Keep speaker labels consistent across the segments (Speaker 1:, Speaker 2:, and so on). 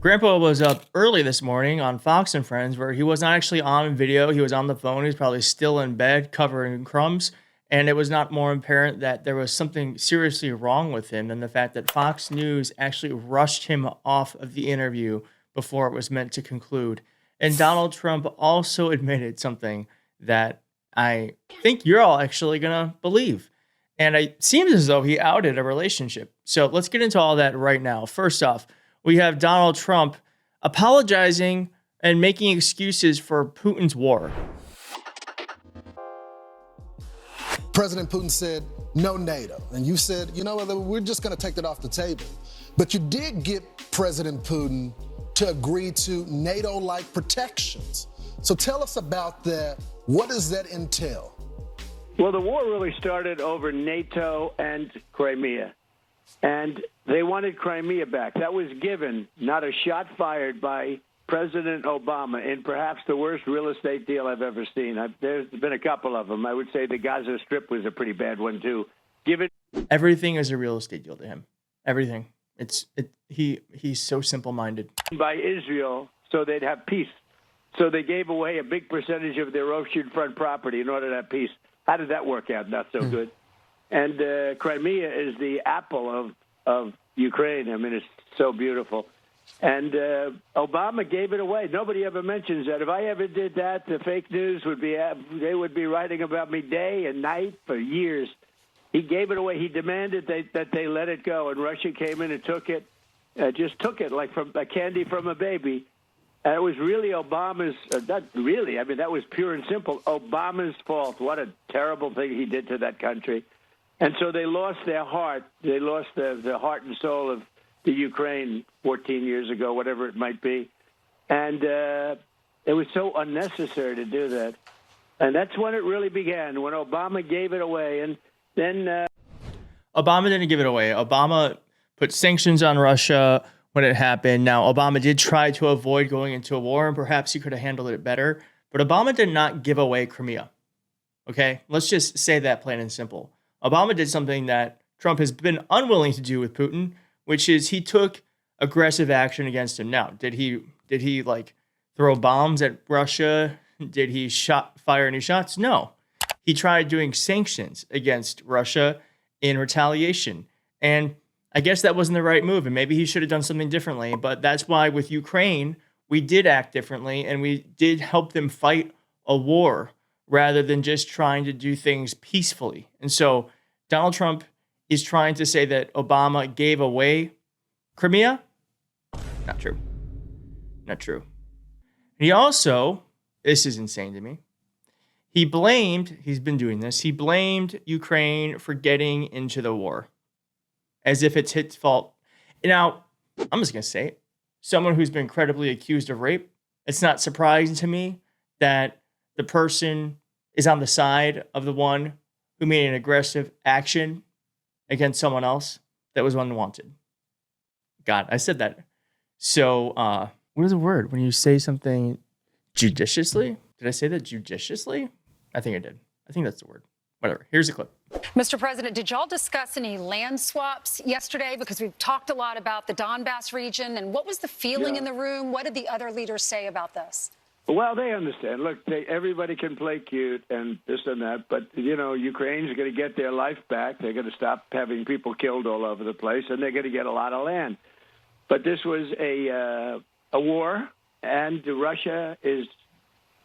Speaker 1: Grandpa was up early this morning on Fox and Friends, where he was not actually on video. He was on the phone. He was probably still in bed, covering crumbs. And it was not more apparent that there was something seriously wrong with him than the fact that Fox News actually rushed him off of the interview before it was meant to conclude. And Donald Trump also admitted something that I think you're all actually going to believe. And it seems as though he outed a relationship. So let's get into all that right now. First off, we have Donald Trump apologizing and making excuses for Putin's war.
Speaker 2: President Putin said, no NATO. And you said, you know, we're just going to take that off the table. But you did get President Putin to agree to NATO-like protections. So tell us about that. What does that entail?
Speaker 3: Well, the war really started over NATO and Crimea. And they wanted Crimea back. That was given, not a shot fired by President Obama in perhaps the worst real estate deal I've ever seen. There's been a couple of them. I would say the Gaza Strip was a pretty bad one, too.
Speaker 1: Everything is a real estate deal to him. Everything. He's so simple-minded.
Speaker 3: By Israel, so they'd have peace. So they gave away a big percentage of their oceanfront property in order to have peace. How did that work out? Not so good. And Crimea is the apple of Ukraine. I mean, it's so beautiful. And Obama gave it away. Nobody ever mentions that. If I ever did that, the fake news would be writing about me day and night for years. He gave it away. He demanded that they let it go, and Russia came in and took it, just took it like from a candy from a baby. And it was really Obama's, not really, I mean, that was pure and simple, Obama's fault. What a terrible thing he did to that country. And so they lost their heart. They lost the heart and soul of the Ukraine 14 years ago, whatever it might be. And it was so unnecessary to do that. And that's when it really began, when Obama gave it away. And then
Speaker 1: Obama didn't give it away. Obama put sanctions on Russia when it happened. Now, Obama did try to avoid going into a war, and perhaps he could have handled it better. But Obama did not give away Crimea. Okay? Let's just say that plain and simple. Obama did something that Trump has been unwilling to do with Putin, which is he took aggressive action against him. Now, did he like throw bombs at Russia? Did he fire any shots? No. He tried doing sanctions against Russia in retaliation. And I guess that wasn't the right move, and maybe he should have done something differently. But that's why with Ukraine, we did act differently, and we did help them fight a war rather than just trying to do things peacefully. And so Donald Trump is trying to say that Obama gave away Crimea. Not true. Not true. He also, this is insane to me, he's been doing this, he blamed Ukraine for getting into the war as if it's his fault. Now, I'm just going to say it. Someone who's been credibly accused of rape, it's not surprising to me that the person is on the side of the one who made an aggressive action against someone else that was unwanted. God, I said that. So, what is the word when you say something judiciously? Did I say that judiciously? I think I did. I think that's the word. Whatever. Here's a clip.
Speaker 4: Mr. President, did y'all discuss any land swaps yesterday? Because we've talked a lot about the Donbass region. And what was the feeling in the room? What did the other leaders say about this?
Speaker 3: Well, they understand. Look, everybody can play cute and this and that, but, you know, Ukraine's going to get their life back. They're going to stop having people killed all over the place, and they're going to get a lot of land. But this was a war, and Russia is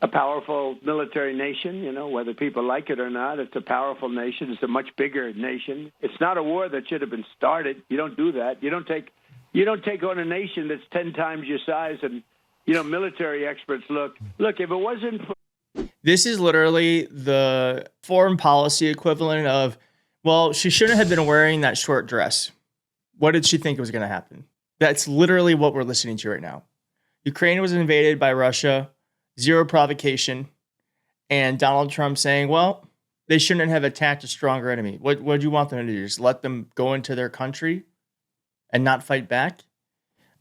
Speaker 3: a powerful military nation, you know, whether people like it or not. It's a powerful nation. It's a much bigger nation. It's not a war that should have been started. You don't do that. You don't take on a nation that's 10 times your size. And you know, military experts look, if it wasn't for...
Speaker 1: This is literally the foreign policy equivalent of, well, she shouldn't have been wearing that short dress. What did she think was going to happen? That's literally what we're listening to right now. Ukraine was invaded by Russia, zero provocation, and Donald Trump saying, well, they shouldn't have attacked a stronger enemy. What do you want them to do? Just let them go into their country and not fight back?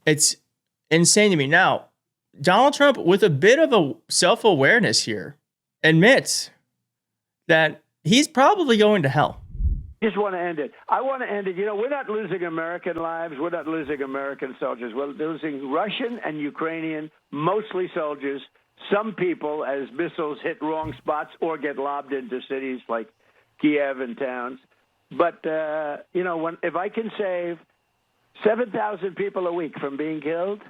Speaker 1: It's insane to me. Now, Donald Trump, with a bit of a self-awareness here, admits that he's probably going to hell.
Speaker 3: Just want to end it. I want to end it. You know, we're not losing American lives. We're not losing American soldiers. We're losing Russian and Ukrainian, mostly soldiers. Some people, as missiles hit wrong spots or get lobbed into cities like Kiev and towns. But, you know, if I can save 7,000 people a week from being killed,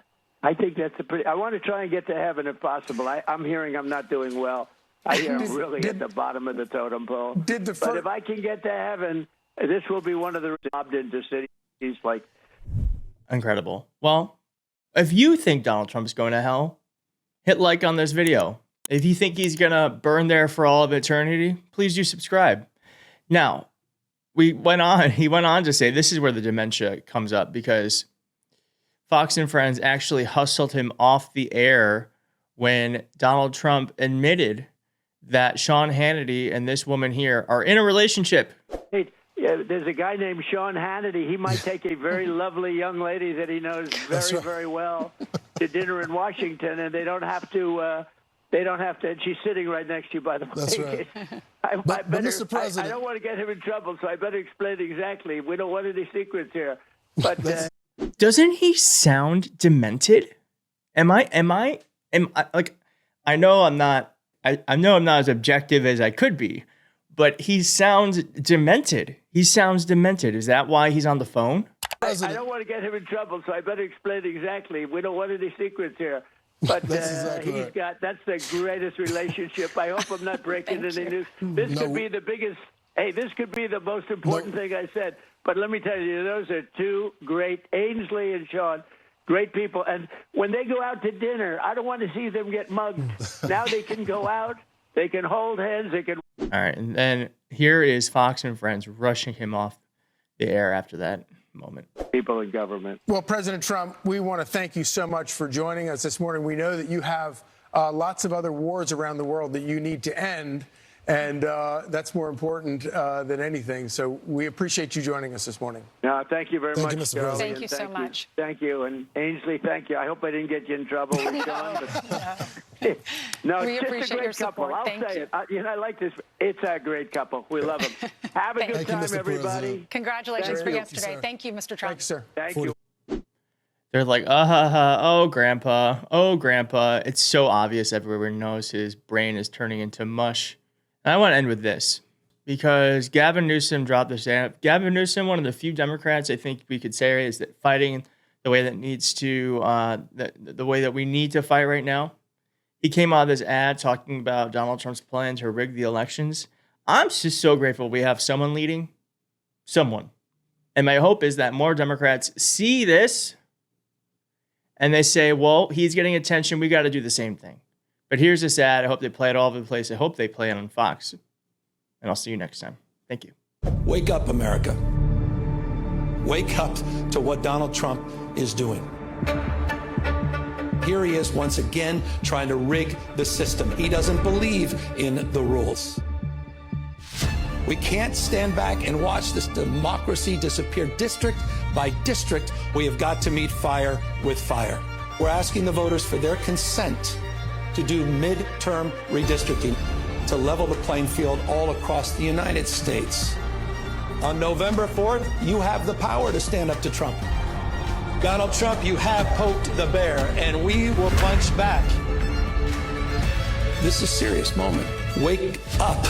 Speaker 3: I think that's a pretty – I want to try and get to heaven if possible. I'm hearing I'm not doing well. I am really at the bottom of the totem pole. But if I can get to heaven, this will be one of the lobbed into cities like –
Speaker 1: Incredible. Well, if you think Donald Trump is going to hell, hit like on this video. If you think he's going to burn there for all of eternity, please do subscribe. Now, he went on to say this is where the dementia comes up, because Fox and Friends actually hustled him off the air when Donald Trump admitted that Sean Hannity and this woman here are in a relationship.
Speaker 3: Hey, there's a guy named Sean Hannity. He might take a very lovely young lady that he knows very, very well to dinner in Washington, and they don't have to. And she's sitting right next to you, by the way.
Speaker 2: That's right.
Speaker 3: But
Speaker 2: Mr. President,
Speaker 3: I don't want to get him in trouble, so I better explain exactly. We don't want any secrets here. But
Speaker 1: doesn't he sound demented? Am I like? I know I'm not. I know I'm not as objective as I could be, but he sounds demented. He sounds demented. Is that why he's on the phone?
Speaker 3: I don't want to get him in trouble, so I better explain exactly. We don't want any secrets here. But
Speaker 2: exactly right.
Speaker 3: that's the greatest relationship. I hope I'm not breaking any news. This could be the biggest. Hey, this could be the most important thing I said. But let me tell you, those are two great, Ainsley and Sean, great people. And when they go out to dinner, I don't want to see them get mugged. Now they can go out, they can hold hands, they can.
Speaker 1: All right, and then here is Fox and Friends rushing him off the air after that moment.
Speaker 3: People in government.
Speaker 5: Well, President Trump, we want to thank you so much for joining us this morning. We know that you have lots of other wars around the world that you need to end, and that's more important than anything. So we appreciate you joining us this morning.
Speaker 3: No, thank you very much,
Speaker 2: Mr.
Speaker 3: Charlie.
Speaker 2: President.
Speaker 4: Thank you so much.
Speaker 3: Thank you. And Ainsley, thank you. I hope I didn't get you in trouble with John. No,
Speaker 4: We
Speaker 3: it's just
Speaker 4: appreciate
Speaker 3: a great
Speaker 4: your
Speaker 3: couple.
Speaker 4: support.
Speaker 3: I'll
Speaker 4: Thank
Speaker 3: say
Speaker 4: you.
Speaker 3: it. You know, I like this. It's a great couple. We love them. Have a good
Speaker 2: Thank you,
Speaker 3: time,
Speaker 2: Mr.
Speaker 3: everybody.
Speaker 2: President.
Speaker 4: Congratulations for
Speaker 3: you.
Speaker 4: yesterday. Thank you, Mr. Trump.
Speaker 5: Thanks, sir.
Speaker 3: Thank you.
Speaker 1: They're like, oh, grandpa. It's so obvious. Everyone knows his brain is turning into mush. And I want to end with this, because Gavin Newsom dropped this. Gavin Newsom, one of the few Democrats I think we could say is that fighting the way that needs to, the way that we need to fight right now. He came out of this ad talking about Donald Trump's plan to rig the elections. I'm just so grateful we have someone leading. Someone. And my hope is that more Democrats see this and they say, well, he's getting attention. We got to do the same thing. But here's this ad. I hope they play it all over the place. I hope they play it on Fox. And I'll see you next time. Thank you.
Speaker 6: Wake up, America. Wake up to what Donald Trump is doing. Here he is once again trying to rig the system. He doesn't believe in the rules. We can't stand back and watch this democracy disappear district by district. We have got to meet fire with fire. We're asking the voters for their consent to do midterm redistricting to level the playing field all across the United States. On November 4th, you have the power to stand up to Trump. Donald Trump, you have poked the bear, and we will punch back. This is a serious moment. Wake up.